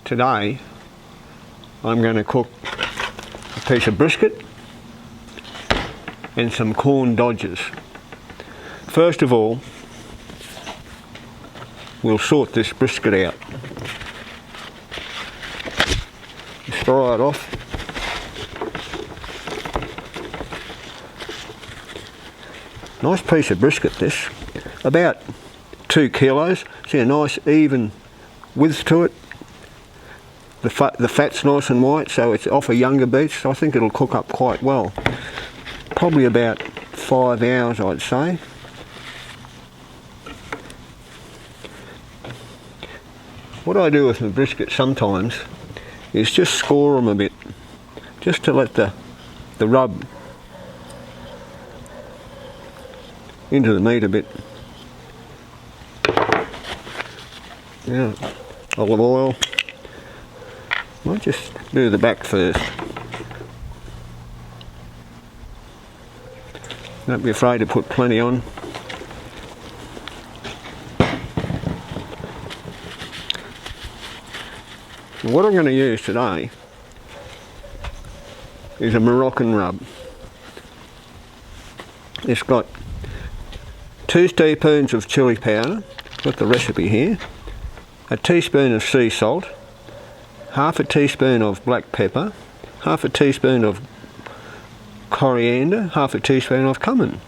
Today I'm going to cook a piece of brisket and some corn dodgers. First of all, we'll sort this brisket out. Just fry it off. Nice piece of brisket this, about 2 kilos. See a nice even width to it. The fat's nice and white, so it's off a younger beast, so I think it'll cook up quite well. Probably about 5 hours, I'd say. What I do with my brisket sometimes is just score them a bit, just to let the rub into the meat a bit. Yeah, olive oil. Might just do the back first. Don't be afraid to put plenty on. What I'm going to use today is a Moroccan rub. It's got 2 teaspoons of chili powder, got the recipe here, a teaspoon of sea salt, half a teaspoon of black pepper, half a teaspoon of coriander, half a teaspoon of cumin,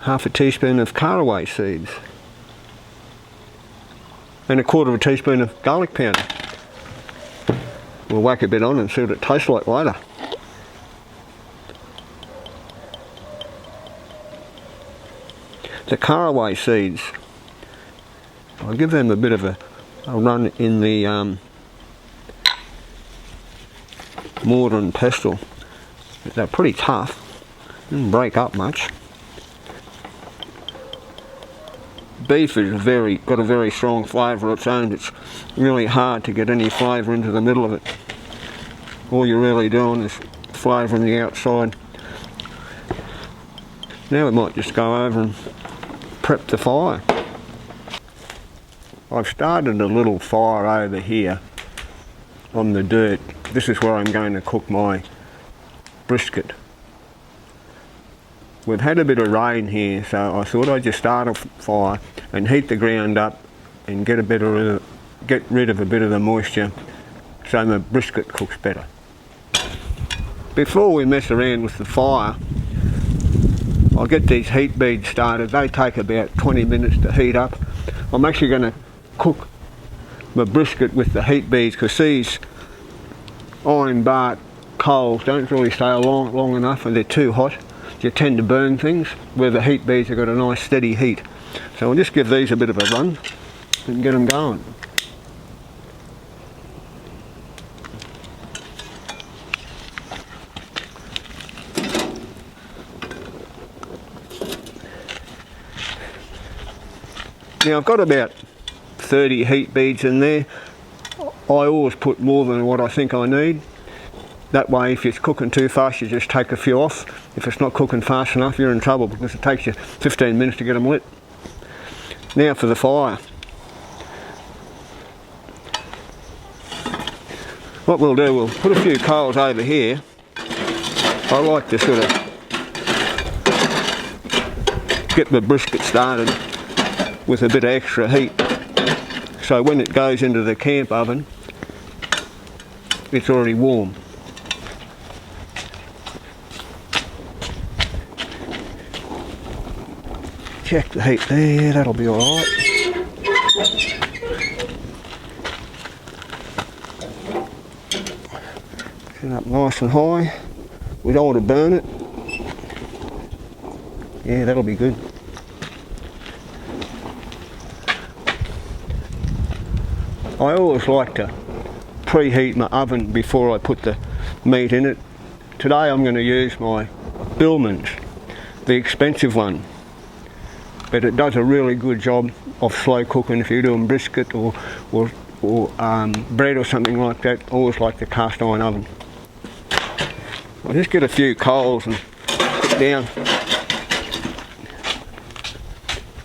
half a teaspoon of caraway seeds, and a quarter of a teaspoon of garlic powder. We'll whack a bit on and see what it tastes like later. The caraway seeds, I'll give them a bit of a run in the mortar and pestle. They're pretty tough, didn't break up much. Beef is got a very strong flavour of its own. It's really hard to get any flavour into the middle of it. All you're really doing is flavouring the outside. Now we might just go over and prep the fire. I've started a little fire over here on the dirt. This is where I'm going to cook my brisket. We've had a bit of rain here, so I thought I'd just start a fire and heat the ground up and get rid of a bit of the moisture so my brisket cooks better. Before we mess around with the fire, I'll get these heat beads started. They take about 20 minutes to heat up. I'm actually going to cook my brisket with the heat beads because these iron bark coals don't really stay long enough and they're too hot. You tend to burn things, where the heat beads have got a nice steady heat. So I'll just give these a bit of a run and get them going. Now I've got about 30 heat beads in there. I always put more than what I think I need. That way, if it's cooking too fast, you just take a few off. If it's not cooking fast enough, you're in trouble because it takes you 15 minutes to get them lit. Now for the fire. What we'll do, we'll put a few coals over here. I like to sort of get the brisket started with a bit of extra heat. So when it goes into the camp oven, it's already warm. Check the heat there, that'll be alright. Turn up nice and high. We don't want to burn it. Yeah, that'll be good. I always like to preheat my oven before I put the meat in it. Today I'm going to use my Billman's, the expensive one. But it does a really good job of slow cooking if you're doing brisket or bread or something like that. I always like the cast iron oven. I'll just get a few coals and put down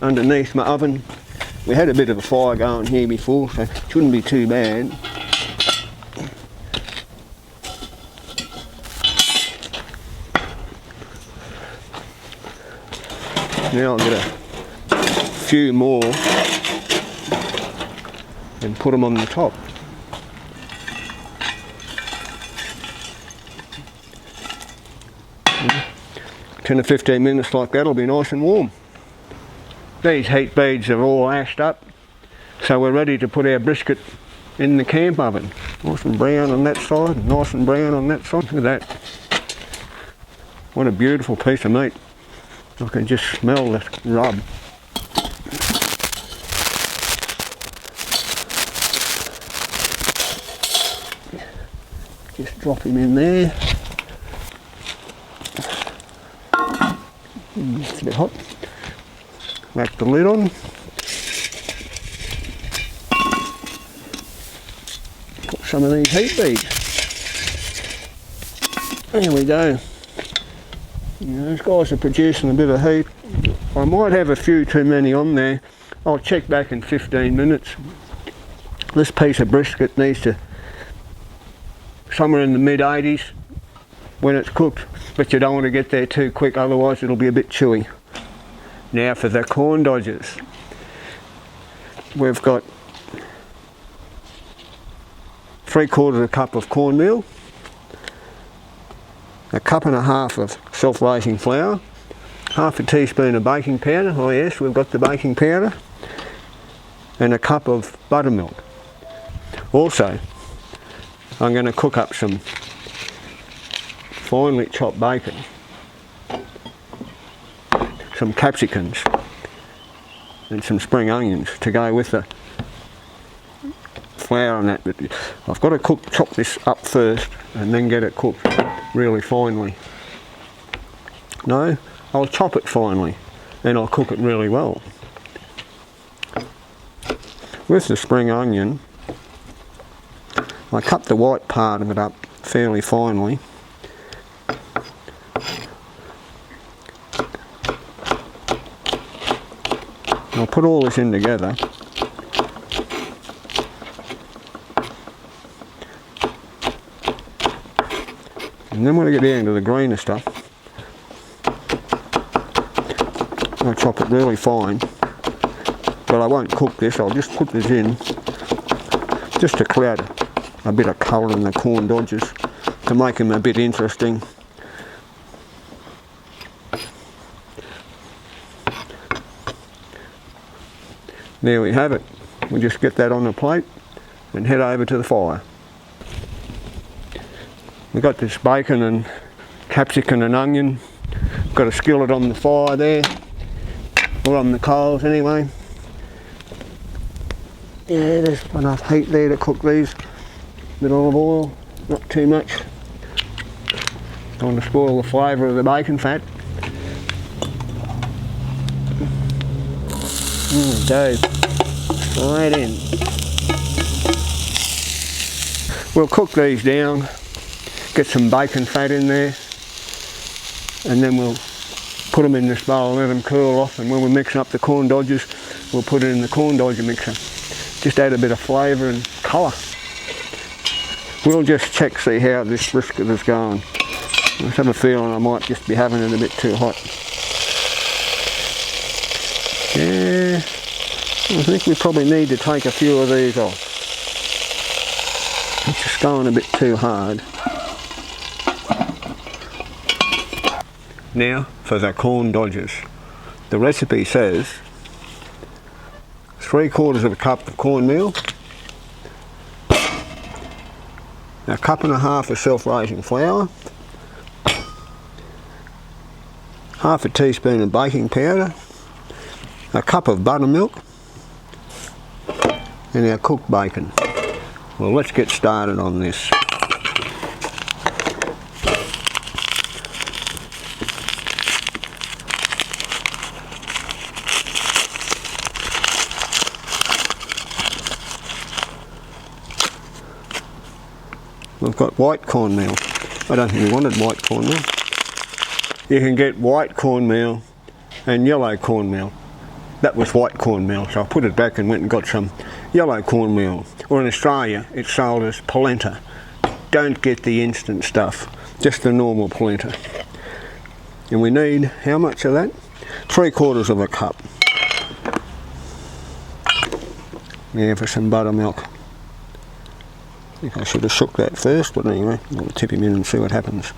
underneath my oven. We had a bit of a fire going here before, so it shouldn't be too bad. Now I'll get a few more and put them on the top. Mm. 10 to 15 minutes like that will be nice and warm. These heat beads are all ashed up, so we're ready to put our brisket in the camp oven. Nice and brown on that side, nice and brown on that side. Look at that. What a beautiful piece of meat. I can just smell the rub. Just drop him in there. It's a bit hot. Whack the lid on. Put some of these heat beads. There we go. Those guys are producing a bit of heat. I might have a few too many on there. I'll check back in 15 minutes. This piece of brisket needs to somewhere in the mid-80s when it's cooked, but you don't want to get there too quick, otherwise it'll be a bit chewy. Now for the corn dodgers. We've got 3/4 cup of cornmeal, 1.5 cups of self-raising flour, 1/2 teaspoon of baking powder, oh yes, we've got the baking powder, and 1 cup of buttermilk. Also, I'm going to cook up some finely chopped bacon, some capsicums, and some spring onions to go with the flour and that. But I've got to chop this up first and then get it cooked really finely. No, I'll chop it finely and I'll cook it really well. With the spring onion, I cut the white part of it up fairly finely. I'll put all this in together. And then when I get down to the greener stuff, I'll chop it really fine. But I won't cook this, I'll just put this in just to cloud a bit of colour in the corn dodgers to make them a bit interesting. There we have it. We'll just get that on the plate and head over to the fire. We've got this bacon and capsicum and onion. Got a skillet on the fire there, or on the coals anyway. Yeah, there's enough heat there to cook these. Bit of olive oil, not too much. Don't want to spoil the flavour of the bacon fat. There we go. Straight in. We'll cook these down, get some bacon fat in there, and then we'll put them in this bowl and let them cool off, and when we're mixing up the corn dodgers, we'll put it in the corn dodger mixer. Just add a bit of flavour and colour. We'll just check, see how this brisket is going. I just have a feeling I might just be having it a bit too hot. Yeah, I think we probably need to take a few of these off. It's just going a bit too hard. Now for the corn dodgers. The recipe says 3/4 cup of cornmeal, 1.5 cups of self-raising flour, 1/2 teaspoon of baking powder, 1 cup of buttermilk, and our cooked bacon. Well, let's get started on this. We've got white cornmeal. I don't think we wanted white cornmeal. You can get white cornmeal and yellow cornmeal. That was white cornmeal, so I put it back and went and got some yellow cornmeal. Or in Australia, it's sold as polenta. Don't get the instant stuff, just the normal polenta. And we need, how much of that? 3/4 of a cup. Now for some buttermilk. I think I should have shook that first, but anyway, I'll tip him in and see what happens.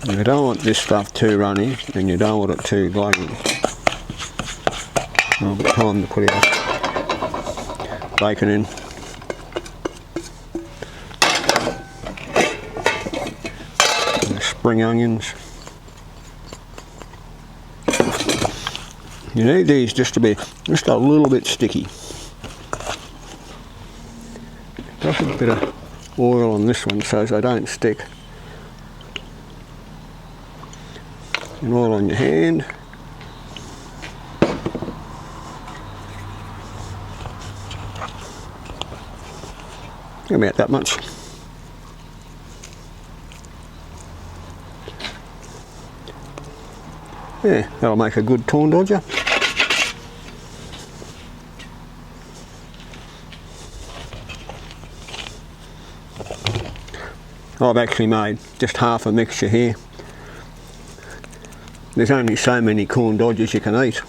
You don't want this stuff too runny, and you don't want it too gluggy. Well, time to put our bacon in. And the spring onions. You need these just to be just a little bit sticky. Drop a bit of oil on this one so they don't stick. And oil on your hand. About that much. Yeah, that'll make a good corn dodger. I've actually made just half a mixture here. There's only so many corn dodgers you can eat.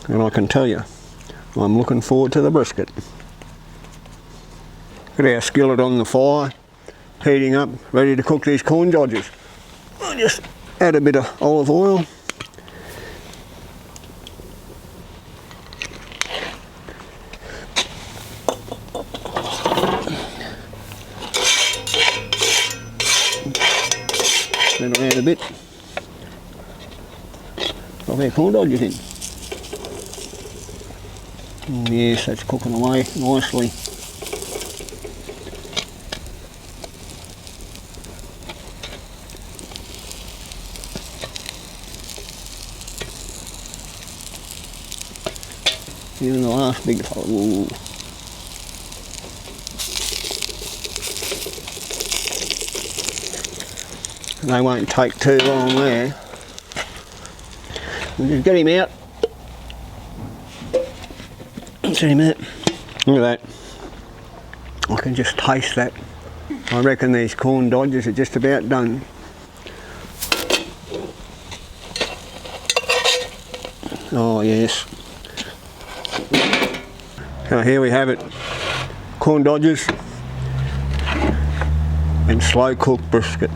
And I can tell you, I'm looking forward to the brisket. Got our skillet on the fire, heating up, ready to cook these corn dodgers. I'll just add a bit of olive oil. Then I'll add a bit of our corn dodgers in. Oh yes, that's cooking away nicely. Even the last big hole. They won't take too long there. We'll just get him out. Set him out. Look at that. I can just taste that. I reckon these corn dodgers are just about done. Oh yes. So here we have it. Corn dodgers and slow cooked brisket.